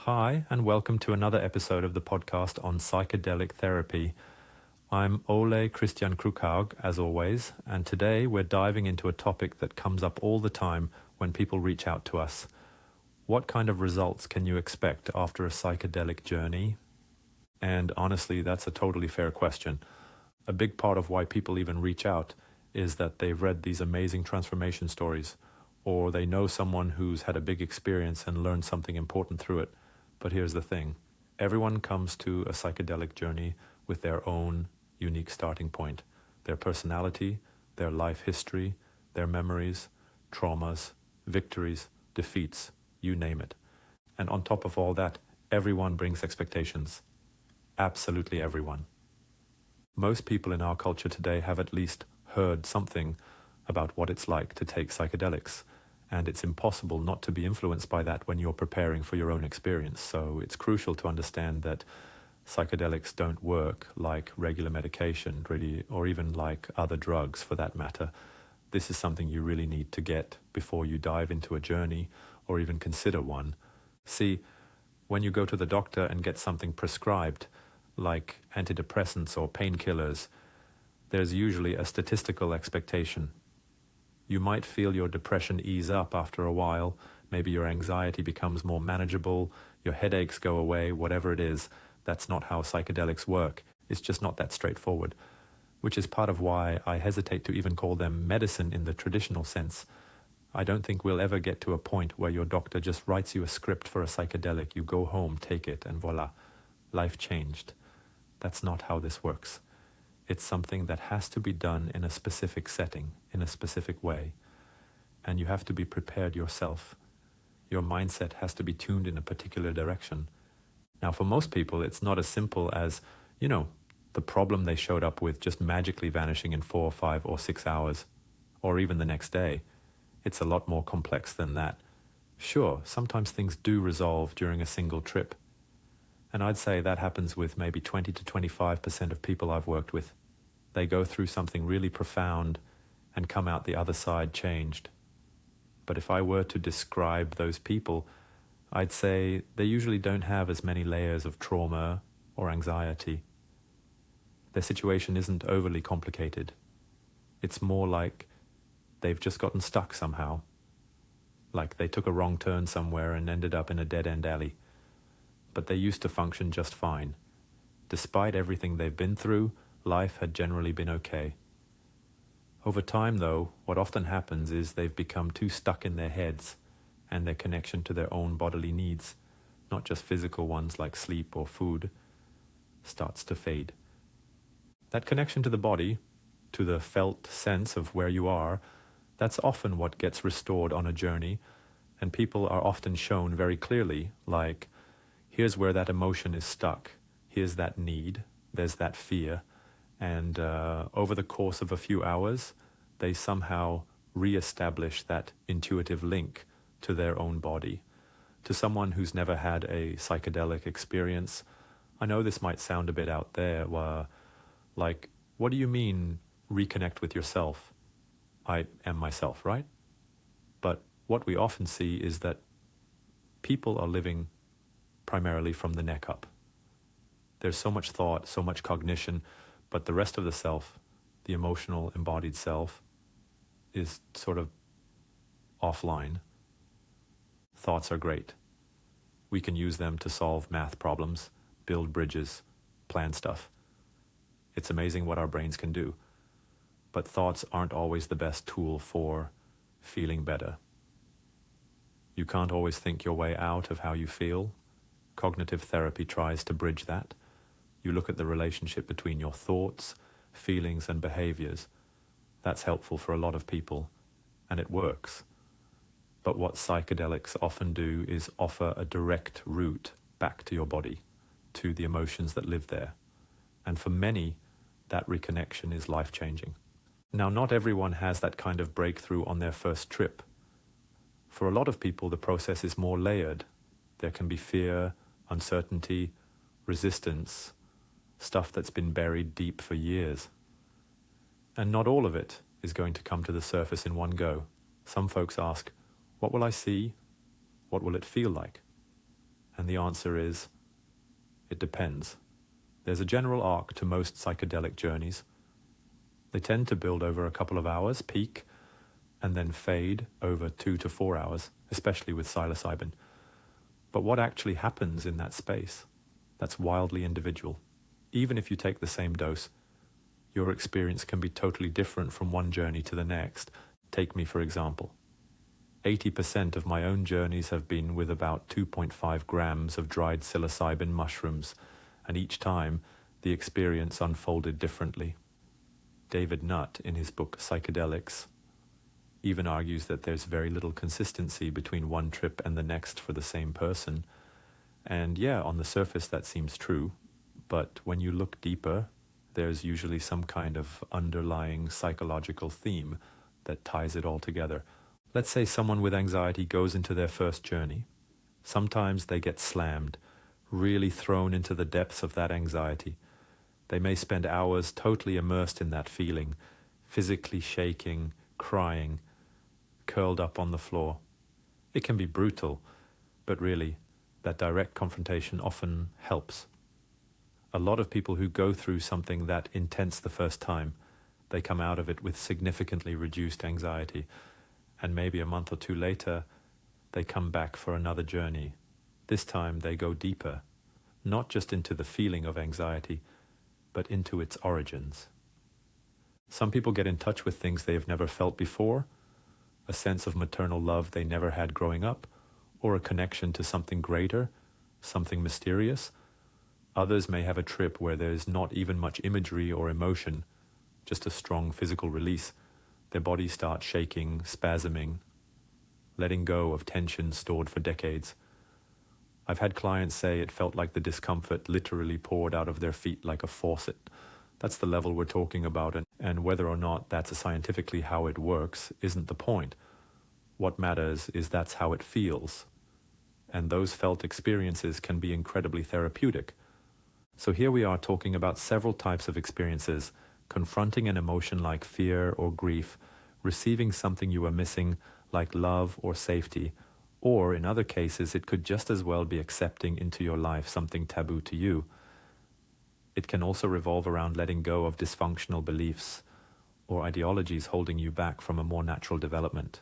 Hi, and welcome to another episode of the podcast on psychedelic therapy. I'm Ole Kristian Krukhaug, as always, and today we're diving into a topic that comes up all the time when people reach out to us. What kind of results can you expect after a psychedelic journey? And honestly, that's a totally fair question. A big part of why people even reach out is that they've read these amazing transformation stories, or they know someone who's had a big experience and learned something important through it. But here's the thing. Everyone comes to a psychedelic journey with their own unique starting point, their personality, their life history, their memories, traumas, victories, defeats, you name it. And on top of all that, everyone brings expectations. Absolutely everyone. Most people in our culture today have at least heard something about what it's like to take psychedelics, and it's impossible not to be influenced by that when you're preparing for your own experience. So it's crucial to understand that psychedelics don't work like regular medication, really, or even like other drugs for that matter. This is something you really need to get before you dive into a journey or even consider one. See, when you go to the doctor and get something prescribed, like antidepressants or painkillers, there's usually a statistical expectation. You might feel your depression ease up after a while, maybe your anxiety becomes more manageable, your headaches go away, whatever it is. That's not how psychedelics work. It's just not that straightforward, which is part of why I hesitate to even call them medicine in the traditional sense. I don't think we'll ever get to a point where your doctor just writes you a script for a psychedelic, you go home, take it, and voila, life changed. That's not how this works. It's something that has to be done in a specific setting, in a specific way. And you have to be prepared yourself. Your mindset has to be tuned in a particular direction. Now, for most people, it's not as simple as, the problem they showed up with just magically vanishing in 4 or 5 or 6 hours, or even the next day. It's a lot more complex than that. Sure, sometimes things do resolve during a single trip. And I'd say that happens with maybe 20 to 25% of people I've worked with. They go through something really profound and come out the other side changed. But if I were to describe those people, I'd say they usually don't have as many layers of trauma or anxiety. Their situation isn't overly complicated. It's more like they've just gotten stuck somehow. Like they took a wrong turn somewhere and ended up in a dead-end alley. But they used to function just fine. Despite everything they've been through, life had generally been okay. Over time, though, what often happens is they've become too stuck in their heads, and their connection to their own bodily needs, not just physical ones like sleep or food, starts to fade. That connection to the body, to the felt sense of where you are, that's often what gets restored on a journey, and people are often shown very clearly, like, here's where that emotion is stuck. Here's that need. There's that fear. And over the course of a few hours, they somehow re-establish that intuitive link to their own body. To someone who's never had a psychedelic experience, I know this might sound a bit out there, like, what do you mean reconnect with yourself? I am myself, right? But what we often see is that people are living primarily from the neck up. There's so much thought, so much cognition, but the rest of the self, the emotional embodied self, is sort of offline. Thoughts are great. We can use them to solve math problems, build bridges, plan stuff. It's amazing what our brains can do. But thoughts aren't always the best tool for feeling better. You can't always think your way out of how you feel. Cognitive therapy tries to bridge that. You look at the relationship between your thoughts, feelings, and behaviors. That's helpful for a lot of people, and it works. But what psychedelics often do is offer a direct route back to your body, to the emotions that live there. And for many, that reconnection is life-changing. Now, not everyone has that kind of breakthrough on their first trip. For a lot of people, the process is more layered. There can be fear, uncertainty, resistance, stuff that's been buried deep for years. And not all of it is going to come to the surface in one go. Some folks ask, what will I see? What will it feel like? And the answer is, it depends. There's a general arc to most psychedelic journeys. They tend to build over a couple of hours, peak, and then fade over 2 to 4 hours, especially with psilocybin. But what actually happens in that space? That's wildly individual. Even if you take the same dose, your experience can be totally different from one journey to the next. Take me, for example. 80% of my own journeys have been with about 2.5 grams of dried psilocybin mushrooms, and each time the experience unfolded differently. David Nutt, in his book Psychedelics, even argues that there's very little consistency between one trip and the next for the same person. And yeah, on the surface that seems true, but when you look deeper, there's usually some kind of underlying psychological theme that ties it all together. Let's say someone with anxiety goes into their first journey. Sometimes they get slammed, really thrown into the depths of that anxiety. They may spend hours totally immersed in that feeling, physically shaking, crying, curled up on the floor. It can be brutal, but really, that direct confrontation often helps. A lot of people who go through something that intense the first time, they come out of it with significantly reduced anxiety, and maybe a month or two later, they come back for another journey. This time they go deeper, not just into the feeling of anxiety, but into its origins. Some people get in touch with things they have never felt before, a sense of maternal love they never had growing up, or a connection to something greater, something mysterious. Others may have a trip where there's not even much imagery or emotion, just a strong physical release. Their bodies start shaking, spasming, letting go of tension stored for decades. I've had clients say it felt like the discomfort literally poured out of their feet like a faucet. That's the level we're talking about, and whether or not that's scientifically how it works isn't the point. What matters is that's how it feels. And those felt experiences can be incredibly therapeutic. So here we are talking about several types of experiences, confronting an emotion like fear or grief, receiving something you are missing like love or safety, or in other cases it could just as well be accepting into your life something taboo to you. It can also revolve around letting go of dysfunctional beliefs or ideologies holding you back from a more natural development.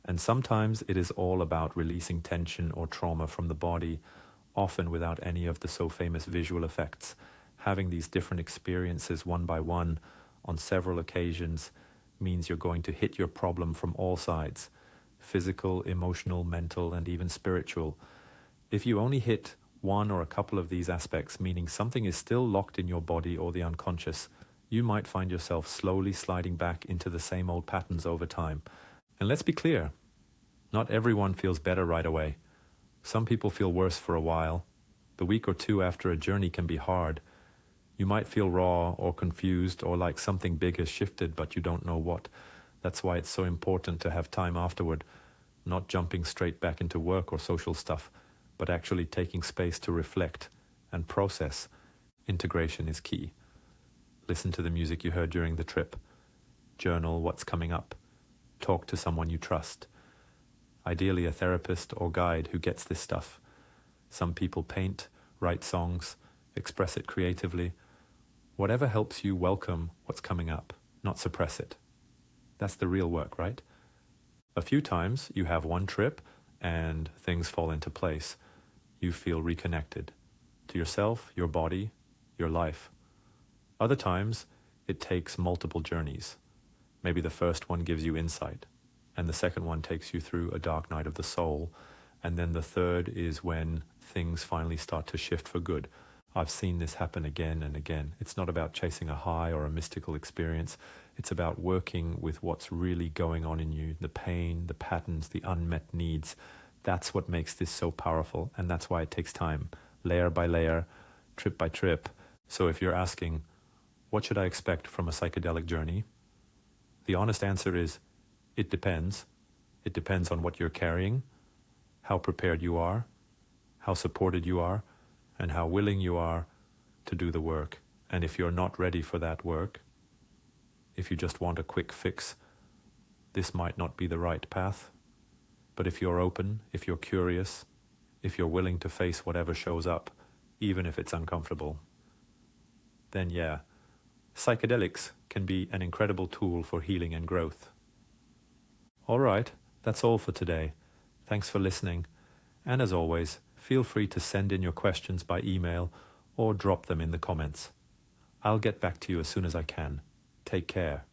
And sometimes it is all about releasing tension or trauma from the body, often without any of the so famous visual effects. Having these different experiences one by one on several occasions means you're going to hit your problem from all sides: physical, emotional, mental, and even spiritual. If you only hit one or a couple of these aspects, meaning something is still locked in your body or the unconscious, you might find yourself slowly sliding back into the same old patterns over time. And let's be clear, not everyone feels better right away. Some people feel worse for a while. The week or two after a journey can be hard. You might feel raw or confused or like something big has shifted, but you don't know what. That's why it's so important to have time afterward, not jumping straight back into work or social stuff, but actually taking space to reflect and process. Integration is key. Listen to the music you heard during the trip. Journal what's coming up. Talk to someone you trust. Ideally a therapist or guide who gets this stuff. Some people paint, write songs, express it creatively. Whatever helps you welcome what's coming up, not suppress it. That's the real work, right? A few times you have one trip and things fall into place. You feel reconnected to yourself, your body, your life. Other times it takes multiple journeys. Maybe the first one gives you insight, and the second one takes you through a dark night of the soul, and then the third is when things finally start to shift for good. I've seen this happen again and again. It's not about chasing a high or a mystical experience. It's about working with what's really going on in you, the pain, the patterns, the unmet needs. That's what makes this so powerful, and that's why it takes time, layer by layer, trip by trip. So if you're asking, what should I expect from a psychedelic journey? The honest answer is, it depends. It depends on what you're carrying, how prepared you are, how supported you are, and how willing you are to do the work. And if you're not ready for that work, if you just want a quick fix, this might not be the right path. But if you're open, if you're curious, if you're willing to face whatever shows up, even if it's uncomfortable. Then yeah, psychedelics can be an incredible tool for healing and growth. All right, that's all for today. Thanks for listening. And as always, feel free to send in your questions by email or drop them in the comments. I'll get back to you as soon as I can. Take care.